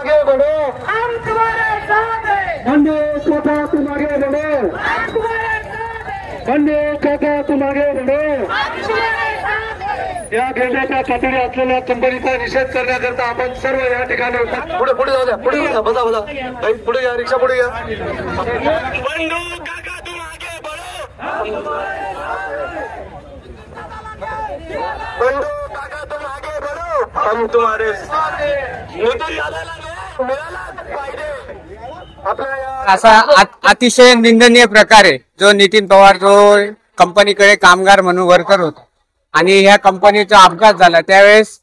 आगे बढ़ो, हम तुम्हारे साथ हैं। बंडू काका तुम आगे बढ़ो, हम तुम्हारे साथ हैं। बंडू काका तुम आगे बढ़ो, हम तुम्हारे साथ हैं। या गेंड्याच्या कातडी असलेल्या कंपनीचा निषेध करण्याकरता आपण सर्व या ठिकाणी पुढे पुढे जाऊ द्या, पुढे जाऊ द्या, बसा बसा, पुढे या, रिक्षा पुढे या। बंडू काका तुम आगे बढ़ो, बंडू काका तुम आगे बढ़ो, हम तुम्हारे साथ हैं। नितीन दादाला मिळालाच पाहिजे। असा अतिशय निंदनीय प्रकार आहे जो नितीन पवार जो कंपनीकडे कामगार म्हणून वर्कर होता आणि ह्या कंपनीचा अपघात झाला त्यावेळेस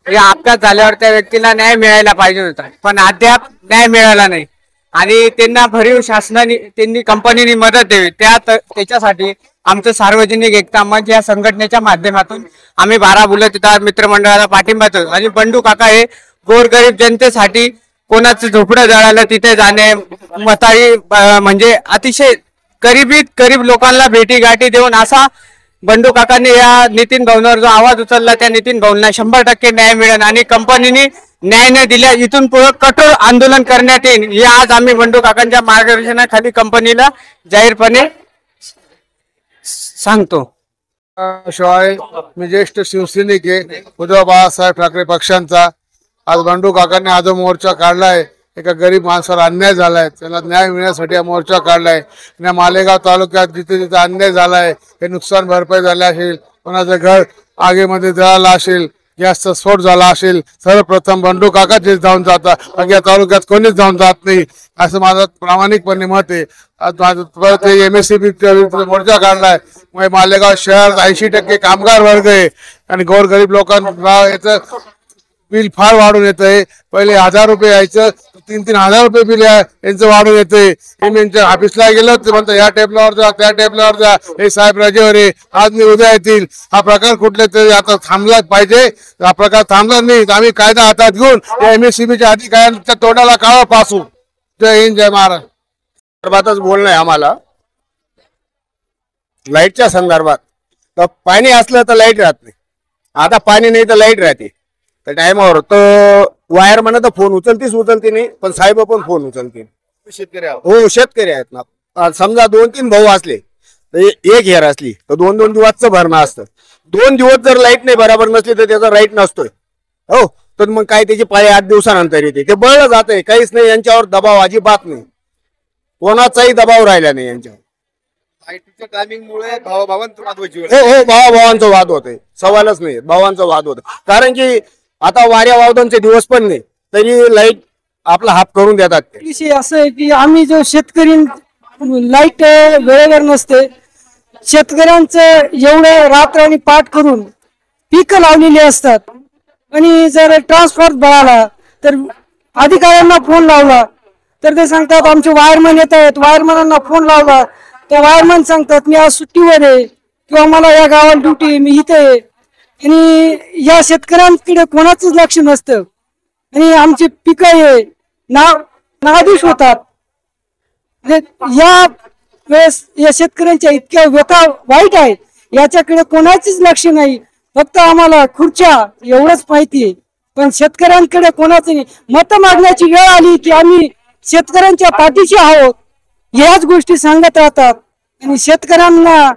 या अपघात झाल्यावर त्या व्यक्तीला न्याय मिळायला पाहिजे होता पण अद्याप न्याय मिळाला नाही आणि त्यांना भरीव शासनाने त्यांनी कंपनीने मदत द्यावी त्याच्यासाठी आमचं सार्वजनिक एकता मंच या संघटनेच्या माध्यमातून आम्ही 12 बुलत मित्रमंडळाला पाठिंबा देतो आणि बंडू काका हे गोरगरीब जनतेसाठी कोणाचं झोपडं जळालं तिथे जाणे मताळी म्हणजे अतिशय गरीब लोकांना भेटी गाठी देऊन असा बंडू काकांनी या नितीन भाऊंवर जो आवाज उचलला त्या नितीन भाऊंना 100% न्याय मिळेल आणि कंपनीने न्याय न दिल्या इथून पुढे कठोर आंदोलन करण्यात येईल हे आज आम्ही बंडू काकांच्या मार्गदर्शनाखाली कंपनीला जाहीरपणे सांगतो। शिवाय मी ज्येष्ठ शिवसैनिक आहे उद्धव बाळासाहेब ठाकरे पक्षांचा आज बंडू काकांनी हा जो मोर्चा काढलाय एका गरीब माणसाला अन्याय झालाय त्याला न्याय मिळण्यासाठी हा मोर्चा काढलाय। मालेगाव तालुक्यात जिथे जिथे अन्याय झालाय हे नुकसान भरपाई झाले असेल कोणाचं घर आगीमध्ये जळालं असेल गॅसचा स्फोट झाला असेल सर्वप्रथम बंडू काकाच जाऊन जातात बाकी या तालुक्यात कोणीच जाऊन जात नाही असं माझं प्रामाणिकपणे मत आहे। आज परत MSCB मोर्चा काढलाय मालेगाव शहरात 80% कामगार वर्ग आहे आणि गोरगरीब लोकांना याचं बिल फार वाढून येतंय। पहिले 1000 रुपये यायचं 3,000 रुपये बिल यांचं वाढून येतंय। यांच्या ऑफिसला गेलं ते म्हणतात या टेबलावर जा त्या टेबलावर जा हे साहेब रजेवर आहे आज मी उद्या येतील हा प्रकार कुठले तरी आता थांबलाच पाहिजे। हा प्रकार थांबला नाही तर आम्ही कायदा हातात घेऊन या MSCBच्या अधिकाऱ्यांच्या तोंडाला काळं पासू। जय हिंद जय महाराष्ट्र। संदर्भातच बोलणं आहे आम्हाला लाईटच्या संदर्भात तर पाणी असलं तर लाईट राहत नाही आता पाणी नाही तर लाईट राहते तर टायमावर तर वायरमन तर फोन उचलते नाही पण साहेब पण फोन उचलतील शेतकरी हो शेतकरी आहेत ना समजा 2-3 भाऊ असले तर एक हेर असली तर 2-2 दिवसचं भरणं असतं 2 दिवस जर लाईट नाही बरोबर नसली तर त्याचा राईट नसतोय हो तर मग काय त्याची पाळी 8 दिवसानंतर येते ते बळलं जातंय काहीच नाही यांच्यावर दबाव अजिबात नाही कोणाचाही दबाव राहिला नाही यांच्यावर लाईटच्या टायमिंगमुळे भावाभावांचा वाद व्हायची हो भावाभावांचा वाद होतोय सवालच नाही भावांचा वाद होत कारण की आता वाऱ्या वावदांचे दिवस पण नाही तरी लाईट आपला हात करून देतात विषय असं आहे की आम्ही जो शेतकरी लाईट वेळेवर नसते शेतकऱ्यांचं एवढं रात्र आणि पाठ करून पीक लावलेली असतात आणि जर ट्रान्सफॉर्मर बळाला तर अधिकाऱ्यांना फोन लावला तर ते सांगतात आमचे वायरमन येत आहेत वायरमनांना फोन लावला तर वायरमन सांगतात मी आज सुट्टीवर आहे किंवा मला या गावात ड्युटी मी इथे आहे आणि या शेतकऱ्यांकडे कोणाचंच लक्ष नसतं आणि आमचे पिकं हे नादुष होतात। या वेळेस या शेतकऱ्यांच्या इतक्या व्यथा वाईट आहेत याच्याकडे कोणाचंच लक्ष नाही फक्त आम्हाला खुर्च्या एवढंच माहिती आहे पण शेतकऱ्यांकडे कोणाचं नाही। मत मागण्याची वेळ आली की आम्ही शेतकऱ्यांच्या पाठीशी आहोत याच गोष्टी सांगत राहतात आणि शेतकऱ्यांना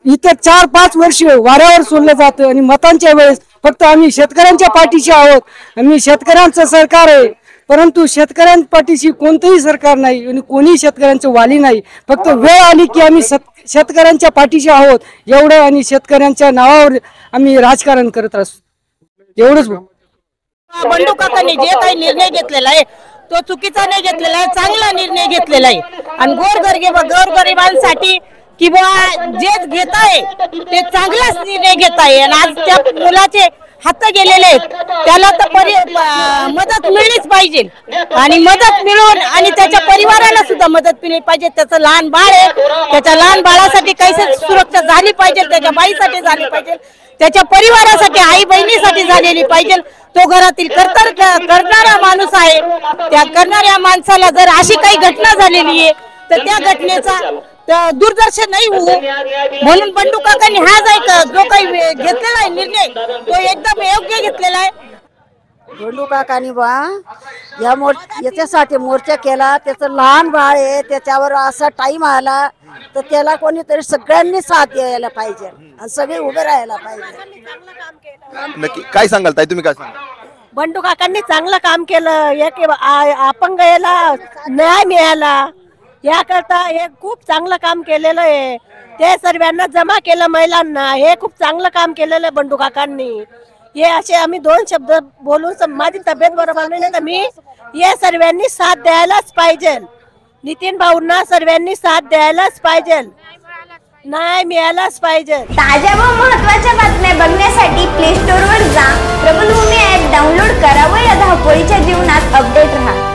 इतर 4-5 वर्ष वाऱ्यावर सोडलं जातं आणि मतांच्या वेळेस फक्त आम्ही शेतकऱ्यांच्या पाठीशी आहोत आम्ही शेतकऱ्यांचं सरकार आहे परंतु शेतकऱ्यांच्या पाठीशी कोणतंही सरकार नाही आणि कोणी शेतकऱ्यांचं वाली नाही फक्त वेळ आली की आम्ही शेतकऱ्यांच्या पाठीशी आहोत एवढं आणि शेतकऱ्यांच्या नावावर आम्ही राजकारण करत असतो एवढंच। बंडू काकांनी जे काही निर्णय घेतलेला आहे तो चुकीचा नाही घेतलेला आहे चांगला निर्णय घेतलेला आहे आणि गोरगरिबांसाठी किंवा जे घेत आहे ते चांगलाच निर्णय घेत आहे आणि आज त्या मुलाचे हात गेलेले आहेत त्याला तर मदत मिळलीच पाहिजे आणि मदत मिळून आणि त्याच्या परिवाराला सुद्धा मदत मिळली पाहिजे। त्याचं लहान बाळ आहे त्याच्या लहान बाळासाठी काही सुरक्षा झाली पाहिजे त्याच्या बाईसाठी झाली पाहिजे त्याच्या परिवारासाठी आई बहिणीसाठी झालेली पाहिजे। तो घरातील करणारा माणूस आहे त्या करणाऱ्या माणसाला जर अशी काही घटना झालेली आहे तर त्या घटनेचा दुर्दर्शन नाही होऊ म्हणून बंडू काकांनी हा जो काही घेतलेला आहे निर्णय तो एकदम योग्य घेतलेला आहे। बंडू काकानी याच्यासाठी मोर्चा केला. त्याचं लहान बाळ आहे, त्याच्यावर असा टाइम आला तर त्याला कोणीतरी सगळ्यांनी साथ द्यायला पाहिजे आणि सगळे उभे राहायला पाहिजे. नक्की काय सांगाल ताई, तुम्ही काय सांगाल? बंडू काकांनी चांगलं काम केलं. एक अपंग याला न्याय मिळाला याकरता हे खूप चांगलं काम केलेलं आहे. ते सर्वांना जमा केलं महिलांना. हे खूप चांगलं काम केलेलं आहे बंडू काकांनी. हे असे आम्ही 2 शब्द बोलून माझी तब्येत बरोबर नाही तर मी हे सर्वांनी साथ द्यायलाच पाहिजे. नितीन भाऊंना सर्वांनी साथ द्यायलाच पाहिजे, न्याय मिळालाच पाहिजे. ताज्या व महत्त्वाच्या बातम्या बघण्यासाठी प्ले स्टोअर वर जा, प्रबलभूमी ॲप डाउनलोड करा व या धावपळीच्या जीवनात अपडेट राहा.